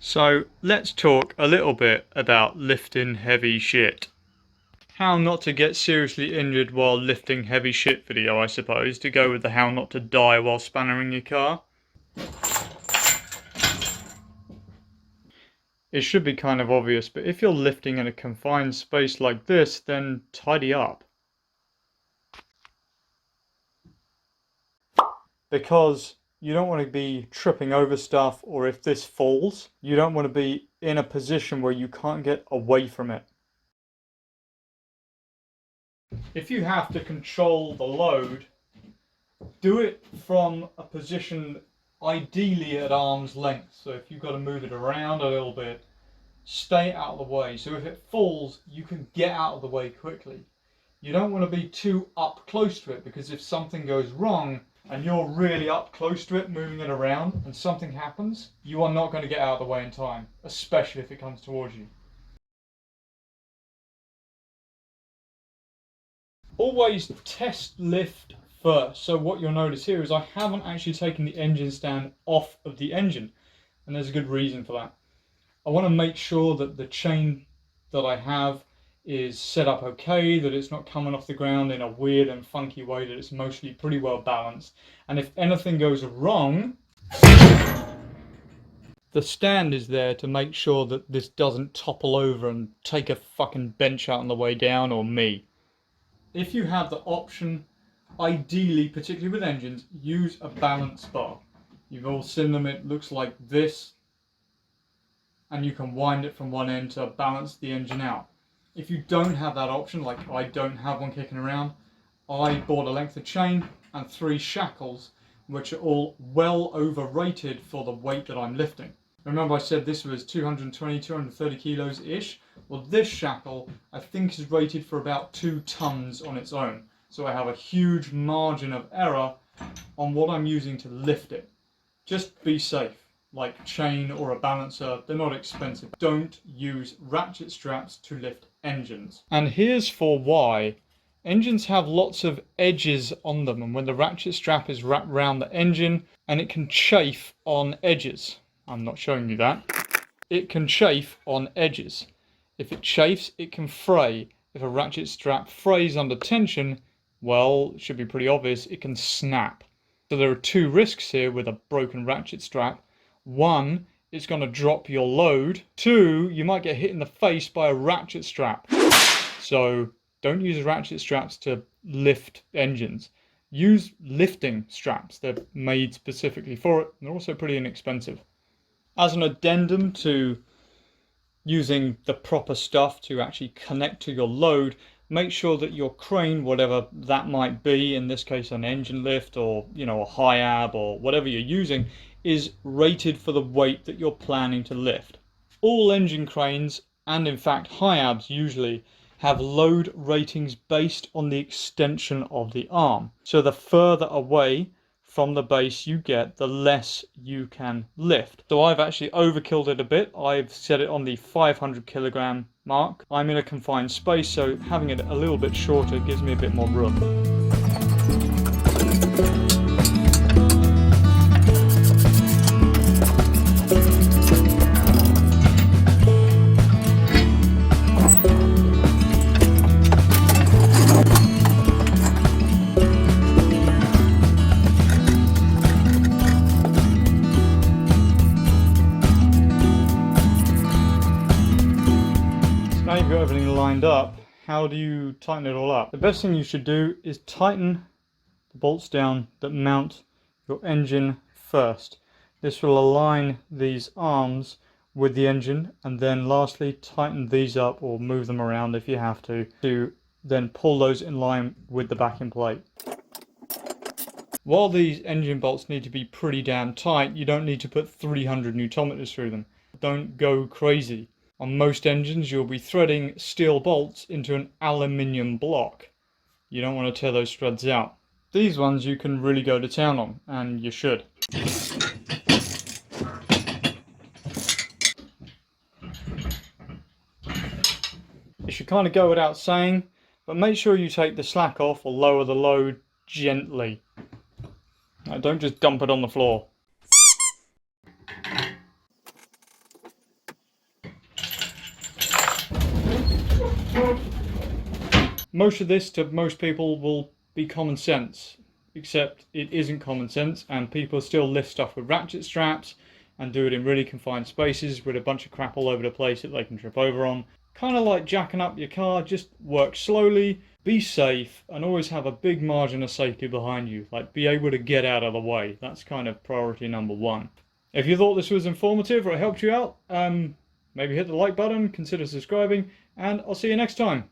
So let's talk a little bit about lifting heavy shit. How not to get seriously injured while lifting heavy shit video, I suppose, to go with the how not to die while spannering your car. It should be kind of obvious, but if you're lifting in a confined space like this, then tidy up. Because you don't want to be tripping over stuff, or if this falls, you don't want to be in a position where you can't get away from it. If you have to control the load, do it from a position ideally at arm's length. So if you've got to move it around a little bit, stay out of the way. So if it falls, you can get out of the way quickly. You don't want to be too up close to it, because if something goes wrong and you're really up close to it, moving it around, and something happens, you are not going to get out of the way in time, especially if it comes towards you. Always test lift first. So what you'll notice here is I haven't actually taken the engine stand off of the engine, and there's a good reason for that. I want to make sure that the chain that I have is set up okay, that it's not coming off the ground in a weird and funky way, that it's mostly pretty well balanced. And if anything goes wrong, the stand is there to make sure that this doesn't topple over and take a fucking bench out on the way down, or me. If you have the option, ideally, particularly with engines, use a balance bar. You've all seen them, it looks like this, and you can wind it from one end to balance the engine out. If you don't have that option, like I don't have one kicking around, I bought a length of chain and 3 shackles, which are all well overrated for the weight that I'm lifting. Remember I said this was 220, 230 kilos ish? Well, this shackle I think is rated for about 2 tons on its own. So I have a huge margin of error on what I'm using to lift it. Just be safe. Like chain or a balancer, they're not expensive. Don't use ratchet straps to lift engines. And here's for why. Engines have lots of edges on them, and when the ratchet strap is wrapped around the engine, and it can chafe on edges. I'm not showing you that. It can chafe on edges. If it chafes, it can fray. If a ratchet strap frays under tension, well, it should be pretty obvious, it can snap. So there are 2 risks here with a broken ratchet strap. 1, it's going to drop your load. 2, you might get hit in the face by a ratchet strap. So don't use ratchet straps to lift engines. Use lifting straps. They're made specifically for it. They're also pretty inexpensive. As an addendum to using the proper stuff to actually connect to your load, make sure that your crane, whatever that might be, in this case an engine lift or a high-ab or whatever you're using, is rated for the weight that you're planning to lift. All engine cranes, and in fact high-abs usually, have load ratings based on the extension of the arm. So the further away from the base you get, the less you can lift. So I've actually overkilled it a bit. I've set it on the 500 kilogram mark. I'm in a confined space, so having it a little bit shorter gives me a bit more room. Now you've got everything lined up, how do you tighten it all up? The best thing you should do is tighten the bolts down that mount your engine first. This will align these arms with the engine, and then lastly tighten these up or move them around if you have to then pull those in line with the backing plate. While these engine bolts need to be pretty damn tight, you don't need to put 300 newton-meters through them. Don't go crazy. On most engines, you'll be threading steel bolts into an aluminium block. You don't want to tear those threads out. These ones you can really go to town on, and you should. It should kind of go without saying, but make sure you take the slack off or lower the load gently. Now, don't just dump it on the floor. Most of this to most people will be common sense, except it isn't common sense, and people still lift stuff with ratchet straps and do it in really confined spaces with a bunch of crap all over the place that they can trip over on. Kind of like jacking up your car, just work slowly, be safe, and always have a big margin of safety behind you. Like, be able to get out of the way. That's kind of priority number one. If you thought this was informative or it helped you out, maybe hit the like button, consider subscribing, and I'll see you next time.